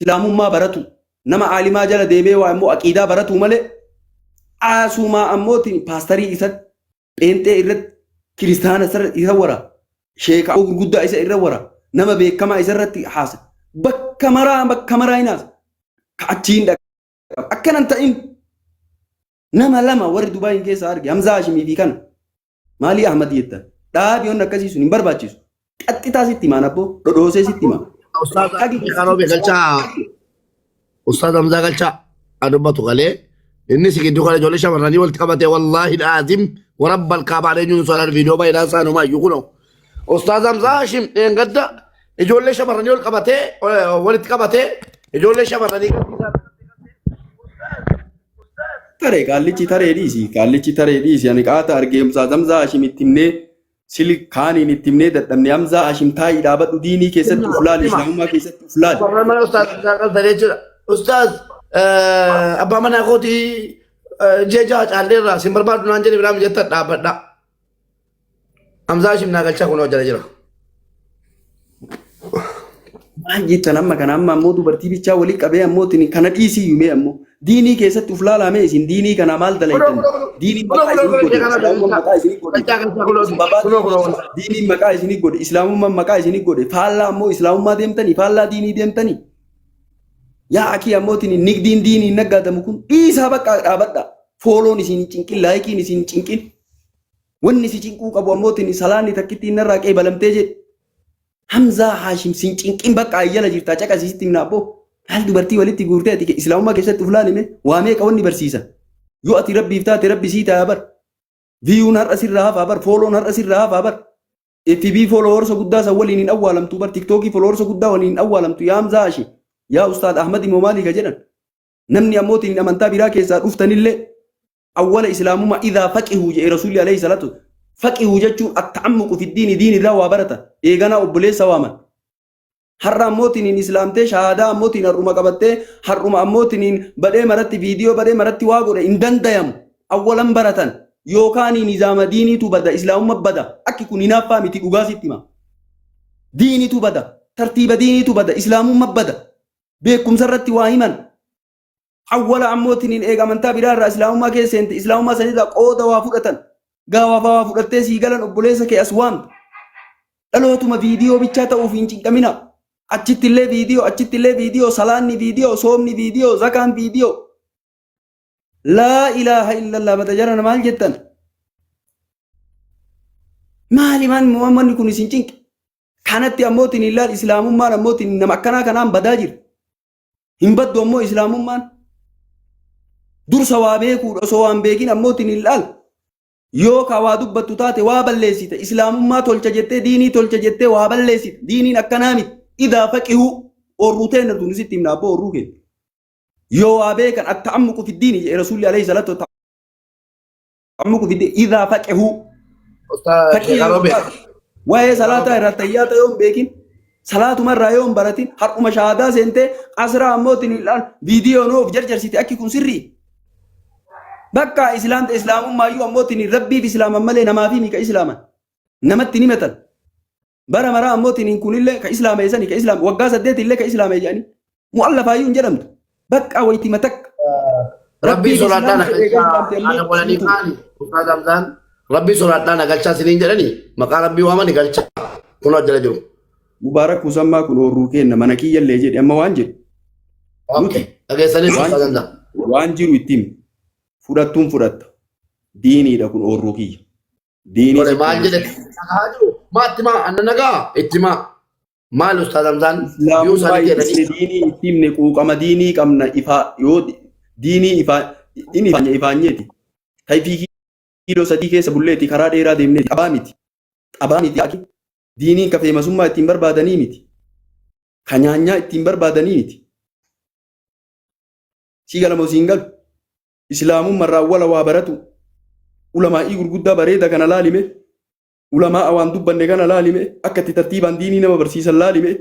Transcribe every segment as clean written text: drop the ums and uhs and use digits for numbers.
islaamummaa baratu nama aalimaa jala deemee waa immoo aqiidaa baratu malee aasumaa ammootiin paastarii isatti pheenxee irratti kiristaana isa wara sheekaa gurguddaa isa irra wara nama beekamaa isa irratti haasa bakka maraa hinaas achiin dhaqa akkanan ta'in nama lama warri Dubaayin keessa arge Hamzaa Hashimii fi kana maalii Ahmad jettan dhaabiyoon akkasii sun hin barbaachisu qaxxitaa sitti himaan abboo dhodhoosee sitti himaa. Ustaaz Hamzaa Galchaa adubbatu galee inni si gidduu kana ijoollee shamarranii walitti qabatee wallaahi dhaazim warabbal kaabaan eenyuun soodhaan viidiyoo baay'inaan saanumaa iyyuu kunoo. Ustaaz Hamzaa Hashim dheengadda ijoollee shamarranii walitti qabatee ijoollee shamarranii Taree qaallichi taree dhiisi ani qaata argeemsaa Hamzaa Hashim itti himnee sili kaaniin itti himnee dadhabne Hamzaa Hashim taa'ii dhaabadhu diinii keessatti uflaali islaamummaa keessatti uflaali. Ustaaz abbaa manaa kootii jeejaa caalleerraa sin barbaadu naan jedhe biraam jetta dhaabbadha. Hamzaa Hashim naa galchaa kun hojjala jira. Maal jettan amma kana amma ammoo dubartii bichaa walii qabee ammootiin kana dhiisii yuumee ammoo diinii keessatti uflaalame isin diinii kana maal dalaytan diiniin maqaa isinii godhe islaamummaan maqaa isinii godhe faallaa ammoo islaamummaa deemtanii faallaa diinii deemtanii yaa akii ammootiin nigdiin diinii naggaadamu kun dhiisaa bakka dhaabadha fooloon isin cinqin laayikiin isin cinqin wanni si cinquu qabu ammootiin salaanni takkittiin narraa qeebalamtee jedhe Hamzaa Hashim sin cinqin bakka ayyala jirtaa caqasiisitti himna abboo haal dubartii walitti guurtee ati islaamummaa keessatti uflaalime waa meeqa wanni barsiisan yoo ati rabbiif taate rabbi sii ta'a bar viiyuun har'a sirraa hafaa bar fooloon har'a sirraa hafaa bar FB fooloworsa guddaa san waliin hin awwaalamtu bar tiktookii fooloworsa guddaa waliin hin awwaalamtu yaa Hamzaa Hashim yaa ustaad Ahmad immoo maalii ka jedhan namni ammootiin amantaa biraa keessaa dhuftanillee awwala islaamummaa idhaa faqihu jedhe rasuulli alayhi salatu faqihu jechuun atta'ammuqu fi diini irraa waa barata eeganaa obboleessa waaman har'a ammootiin islaamtee shahaadaa ammootiin har'uma qabattee har'uma ammootiin badhee maratti viidiyoo badhee maratti waa godhe hin dandayamu awwalan baratan yookaan nizaama diiniitu bada islaamumma bada akki kun hinaaffaa miti dhugaa sitti hima diiniitu bada tartiiba diiniitu bada islaamumma bada beekumsa irratti waa himan awwala ammootiin eega amantaa biraa irraa islaamummaa keessa seente islaamummaa sanirraa qooda waa fudhatan gaawafaa waa fudhattee sii galan obboleessa kee as waamtu dhalootuma viidiyoo bichaa ta'uuf hin cinqamina achittillee viidiyoo salaanni viidiyoo soomni viidiyoo zakaan viidiyoo laa ilaaha illallah bata jaran maal jettan maali manni kun isin cinqe kanatti ammootiin ilaal islaamummaan ammootiin nama akkanaa kanaan badaa jira hin baddu ammoo islaamummaan dursa waa beekuudha osoo waan beekin ammootiin ilaal yoo ka waa dubbattu taate waa balleessite islaamummaa tolcha jettee diinii tolcha jettee waa balleessite diiniin akkanaa miti idhaa faqihu orruu teenya tun sitti himna abboo orruu keenya yoo waa beekan atta'ammuqu fi diini jedhe rasuulli alayhi salatu ta'ammuqu fi diini idhaa faqihu waa'ee salaataa irraa tayyaata yoo hin beekin salaatuma irraa yoo hin baratin har'uma shahaadaa seentee asraa ammootiin ilaalan viidiyoo noof jarjarsite akki kun sirrii bakka islaamummaa ammootiin rabbiif islaaman malee namaa fi mika islaaman namatti nimatan bara maraa ammootiin kunillee ka islaama eessanii ka islaama waggaa 8 illee ka islaama jedhanii mu'allafaayyuu hin jedhamtu bakka wayitii matakka rabbii soraadhaan haala walanii kaani ustaaz Hamzaan rabbii soraadhaan galchaa siniin jedhanii maqaa rabbii waamani galchaa kun hojjala jiru. Mubaarak Kusammaa kun orruu kenna mana kiyyallee jedhe amma waan jedhu. Dhageessanii waan jiru ittiin fudhattuun fudhatta diiniidha kun orruu kiyya. Diinii maal jedhe maatti maa anna nagaa itti maa maal ustaaz Hamzaan yoo sanii jedhanii diinii itti himne quuqama diinii qabna ifaa yoo diinii ifaanyeeti. Taifii kiiloo 3 keessa bulleeti karaa dheeraa deemneeti qabaa miti. Diiniin ka feemasummaa ittiin barbaadanii miti. Ka nyaanyaa ittiin barbaadanii miti. Si galamo siin galu. Islaamummaa awwala waa baratu. Ulamaa'ii gurguddaa bareeda kana laalime. Ulamaa waan dubbanne kana laalime. Akka itti tartiibaan diinii nama barsiisan laalime.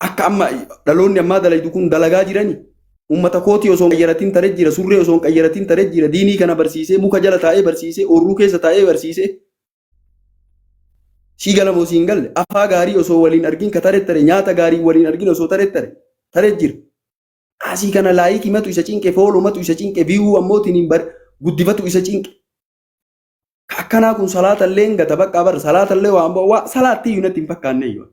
Akka amma dhaloonni ammaa dalaytu kun dalagaa jirani. Uummata kootii osoo qayyaratiin taree jira. Surree osoo qayyaratiin taree jira. Diinii kana barsiisee muka jala taa'ee barsiisee orruu keessa taa'ee barsiisee. Si galamo siin galle afaa gaarii osoo waliin argin ka tarettare nyaata gaarii waliin argin osoo tarettare tare jira. Asii kana laayikii matu isa cinqe, fooloo matu isa cinqe, biyyuu ammootiin hin bar guddifatu isa cinqe. Akkanaa kun salaatallee gata bakka bar salaatallee waa salaatti iyyuu natti hin fakkaanne iyyuu.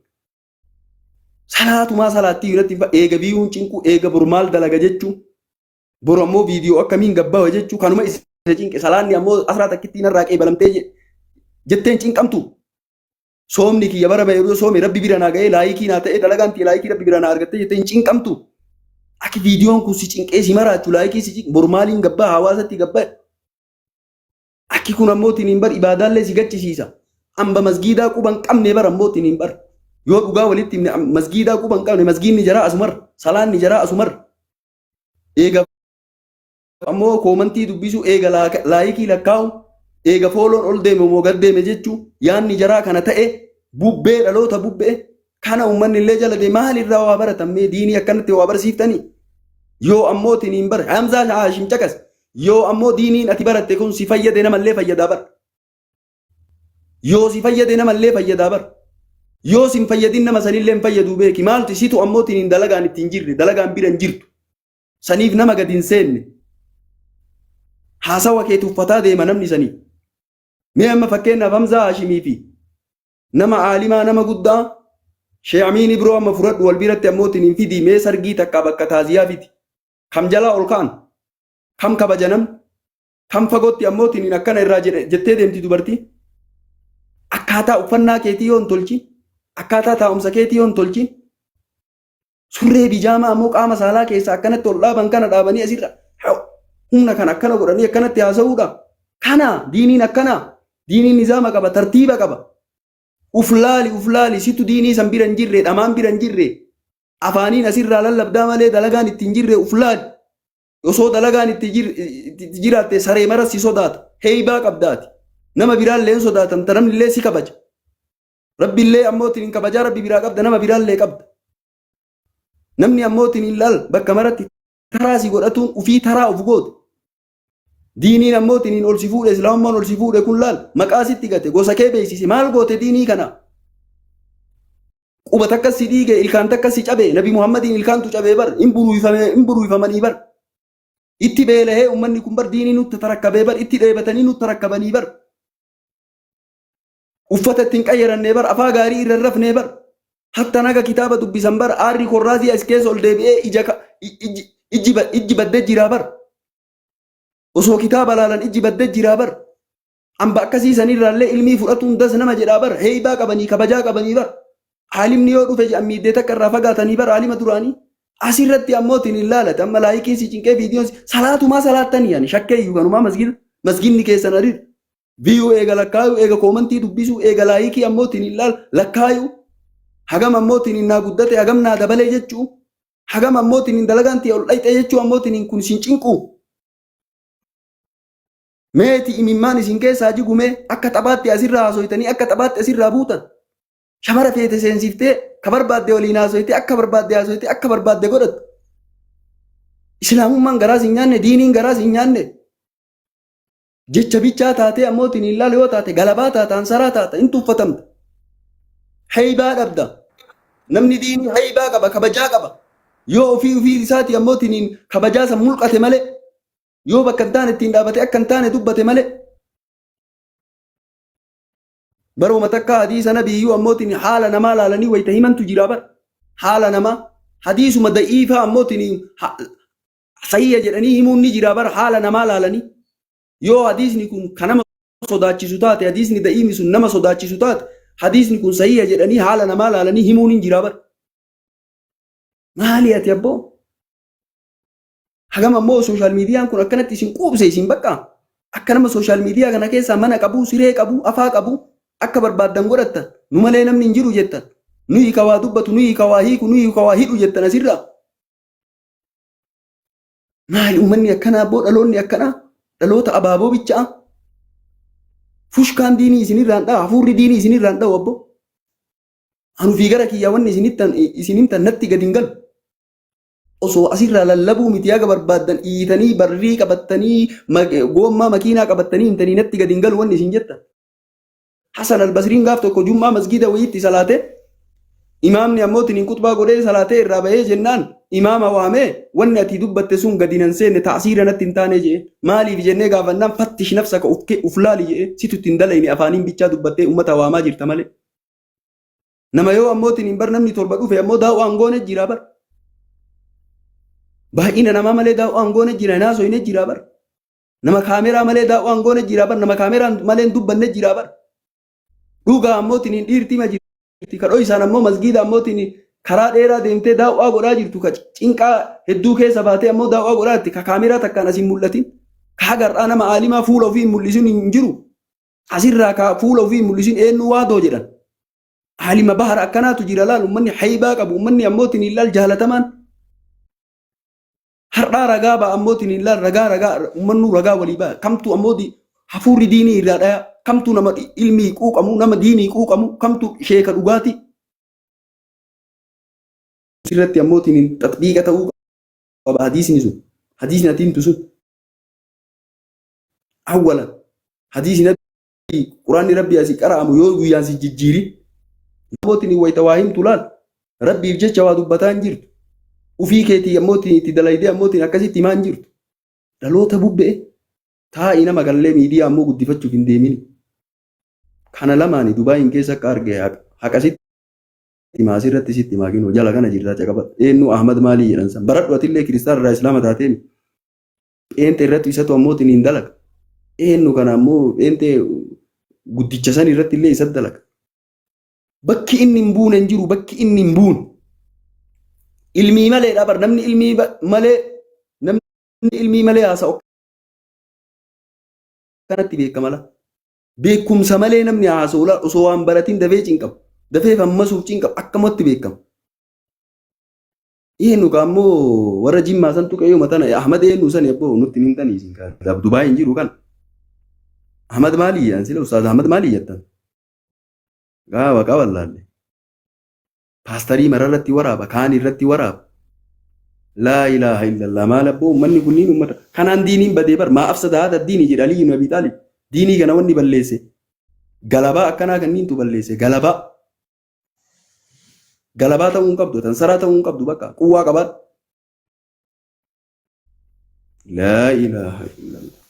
Salaatumaa salaatti iyyuu natti hin fakkaanne eega biyyuun cinqu eega burmaal dalaga jechuun boru ammoo viidiyoo akkamiin gabbawa jechuun kanuma isa cinqe salaanni ammoo asraa takkittiin irraa qeebalamtee jetteen cinqamtu. Soomni kiyya bara baay'ee soome rabbi bira naa ga'ee laayikii naa ta'ee dalagaan tii laayikii rabbi bira naa argattee jettee hin cinqamtu. Akka viidiyoon kun si cinqee si maraachuu laayikii si cinqe burmaaliin gabbaa hawaasatti gabbaa. Akki kun ammootiin hin bar ibaadaallee si gachisiisa. Amba masgiidaa quban qabne bara ammootiin hin bar. Yoo dhugaa walitti himne masgiidaa quban qabne masgiidni jaraa asumar salaanni jaraa asumar. Eega ammoo koomantii dubbisu eega laayikii lakkaa'u eega fooloon ol deeme moo gad deeme jechuu yaanni jaraa kana ta'e bubbee dhaloota bubbee kana uummanni illee jala deeme maalirraa waa baratamee diinii akkanatti waa barsiiftanii. Yoo ammootiin hin bar Hamzaa Haashim caqas. Yoo ammoo diiniin ati baratte kun si fayyade namallee fayyadaa bar. Yoo si fayyade namallee fayyadaa bar. Yoo si hin fayyadin nama sanillee hin fayyaduu beeki. Maaltu situ ammootiin hin dalagaan ittiin jirre dalagaan bira hin jirtu. Saniif nama gadi hin seenne. Haasawa keetu uffataa deema namni sanii. Mee amma fakkeenyaaf Hamzaa Haashimii fi nama aalimaa nama guddaa Sheekh Amiin biroo amma fudhadhu wal biratti ammootiin hin fidii mee sargii takkaa bakka taaziyaa fiti. Kam jalaa ol ka'an. Kam kabajanam kam fagootti ammootiin akkana irraa jettee deemti dubartii. Akkaataa uffannaa keetii yoo hin tolchi akkaataa taa'umsa keetii yoo hin tolchi surree bijaamaa ammoo qaama saalaa keessa akkanatti ol dhaaban kana dhaabanii asirra humna kan akkana godhanii akkanatti haasa'uudha. Kana diiniin akkana diiniin nizaama qaba tartiiba qaba. Uflaali situ diinii san bira hin jirre dhamaan bira hin jirre afaaniin asirraa lallabdaa malee dalagaan itti hin jirre uflaali. Osoo dalagaan itti jiraatte saree maras si sodaata. Heeybaa qabdaati. Nama biraallee sodaatan namnillee si kabaja. Rabbillee ammootiin hin kabajaa rabbi biraa qabda nama biraallee qabda. Namni ammootiin hin laal bakka maratti taraa si godhatuun ufii taraa of goote. Diiniin ammootiin hin ol si fuudhe islaamummaan ol si fuudhe kun laal maqaa sitti gate gosa kee beeksise maal goote diinii kana. Quba takkas si dhiige ilkaan takkas si cabe nabi Muhammadiin ilkaantu cabee bar hin buruufamanii bar. Itti beelahee uummanni kun bar diinii nutti tarakkabee bar itti dheebatanii nutti tarakkabanii bar. Uffata ittiin qayyarannee bar afaa gaarii irra rafnee bar. Hatta naga kitaaba dubbisan bar aarri korraazii as keessa ol deebi'ee ijji baddee jiraa bar. Osoo kitaaba laalan ijji baddee jiraa bar. Amba akkasiisanirraallee ilmii fudhatuun das nama jedhaa bar heeybaa qabanii kabajaa qabanii bar. Haalimni yoo dhufe miiddee takka irraa fagaatanii bar haalima duraanii. Asirratti ammootiin hin laalate amma laayikiin si cinqee viidiyoon salaatumaa salaattanii yaani shakkee iyyuu kanumaa masgiidni keessan adiidha. Biyyuu eega lakkaayuu eega koomantii dubbisuu eega laayikii ammootiin hin lakkaayuu hagam ammootiin hin naa guddate hagam naa dabalee jechuu hagam ammootiin hin dalagaan ol dhayxe jechuu ammootiin hin kun isin cinquu. Meeti imimmaan isin keessaa jigumee akka taphaatti asirraa haasoytanii akka taphaatti asirraa buutan. Shamara feete seensiftee ka barbaadde waliin haasoyte akka barbaadde haasoyte akka barbaadde godhattu. Islaamummaan garaas hin nyaanne diiniin garaas hin nyaanne. Jecha bichaa taatee ammootiin hin laalu yoo taate galabaa taata ansaraa taata hin tuffatamta. Heeybaa dhabda. Namni diinii heeybaa qaba kabajaa qaba. Yoo ofii isaati ammootiin kabajaa san mulqate malee yoo bakka hin taane ittiin dhaabate akka hin taane dubbate malee. Baruma takka hadiisa nabiyyuu ammootiin haala namaa laalanii wayita himantu jira bar. Haala namaa hadiisuma da'iifaa ammootiin sayya jedhanii himuun ni jira bar haala namaa laalanii. Yoo hadiisni kun kan nama sodaachisu taate hadiisni da'iifni sun nama sodaachisu taate hadiisni kun sayya jedhanii haala namaa laalanii himuun ni jira bar. Maali ati abboo? Hagam ammoo sooshaal miidiyaan kun akkanatti isin quubse isin bakka. Akka nama sooshaal miidiyaa kana keessaa mana qabu siree qabu afaa qabu. Akka barbaaddan godhattan nu malee namni hin jiru jettan nuyi ka waa dubbatu nuyi ka waa hiiku nuyi ka waa hidhu jettan asirraa. Maali uummanni akkanaa abboo dhaloonni akkanaa dhaloota abaaboo bichaa fushkaan diinii isinirraan dha'a hafuurri diinii isinirraan dha'u abboo. Anu fi gara kiyyaa wanni isin himtan natti gadi hin galu. Osoo asirraa lallabuu miti yaga barbaaddan dhiitanii barrii qabattanii goommaa makiinaa qabattanii himtanii natti gadi hin galu wanni isin jettan. Hasan al-Basriin gaaf tokko jummaa masgiida wayiitti salaate imaamni ammootiin hin kutbaa godhee salaatee irraa bahee jennaan imaama waamee wanni ati dubbatte sun gadi nan seenne taasiira natti hin taane jee maaliif jennee gaafannaan fattish nafsaka uf laali jee situ ittiin dalayni afaaniin bichaa dubbattee ummata waamaa jirta malee. Nama yoo ammootiin hin bar namni torba dhufe ammoo daa'u aangoone jira bar. Baay'ina namaa malee daa'u aangoone jira naasoo hin jira bar. Nama kaameraa malee daa'u aangoone jira bar. Nama kaameraa malee hin dubbanne jira bar. Dhugaa ammootiin hin dhiirtima jirti. Kadhoo isaan ammoo masgiida ammootiin karaa dheeraa deemtee daa'u'aa godhaa jirtu ka cinqaa hedduu keessa baatee ammoo daa'u'aa godhaa jirti ka kaameraa takkaan asiin mul'atin ka agarraa nama aalimaa fuula ofii mul'isin hin jiru asirraa ka fuula ofii mul'isin eenyu waadoo jedhan aalima bahara akkanaatu jira laal ummanni haybaa qabu ummanni ammootiin hin laal jaalatamaan har'aa ragaa ba'a ammootiin hin laal ragaa ummannu ragaa walii ba'a kamtu ammooti hafuurri diinii irraa dhaya kamtu nama ilmii quuqamu nama diinii quuqamu kamtu sheeka dhugaatii sirratti ammootiin tatbiiqa ta'uu qaba hadiisni sun hadiisni atiintu sun awwalan hadiisni nabii quraanni rabbii asii qara'amu yoo guyyaan si jijjiiri ammootiin wayita waa himtu laal rabbiif jecha waa dubbataa hin jirtu ufii keetii ammootiin itti dalaydee ammootiin akkasitti himaa hin jirtu dhaloota bubbe'e taa'ii nama gallee miidiyaa ammoo guddifachuuf hin deemini kana lamaani Dubaayin keessa akka arge haqasitti maasirratti sitti maaginu jala kana jirtaa caqaba eenyu Ahmad Maalii jedhan san baradhu atillee kiristaana irraa islaama taateen pheentee irratti isatu ammootiin hin dalaga eenyu kana ammoo pheentee guddicha san irratti illee isa dalaga bakki inni hin buune hin jiru bakki inni hin buune ilmii malee dhabar namni ilmii malee haasa'u kanatti beekamala beekumsa malee namni haasa'u osoo waan baratiin dafee cinqabu dafee fammasuuf cinqabu akkamatti beekama. Eenyu ammoo warra jimmaa san tuqeeyyuu matana Ahmad eenyu san eebboo nutti hin taniisin kan Dubaay hin jiru kan Ahmad Maalii jedhan sila Ustaaz Ahmad Maalii jettan gaafa qaballaalle paastarii mararratti waraaba kaan irratti waraaba laa ilaaha illallah maal abboo ummanni kunniin ummata kanaan diiniin badee bar maa afsada haadha diinii jedha Aliyyuu Nabii Xaalib diinii kana wanni balleesse galabaa akkanaa kanniintu balleesse galabaa ta'uu hin qabdu tansaraa ta'uu hin qabdu bakka quwwaa qabaadhu. Laa ilaaha illallah.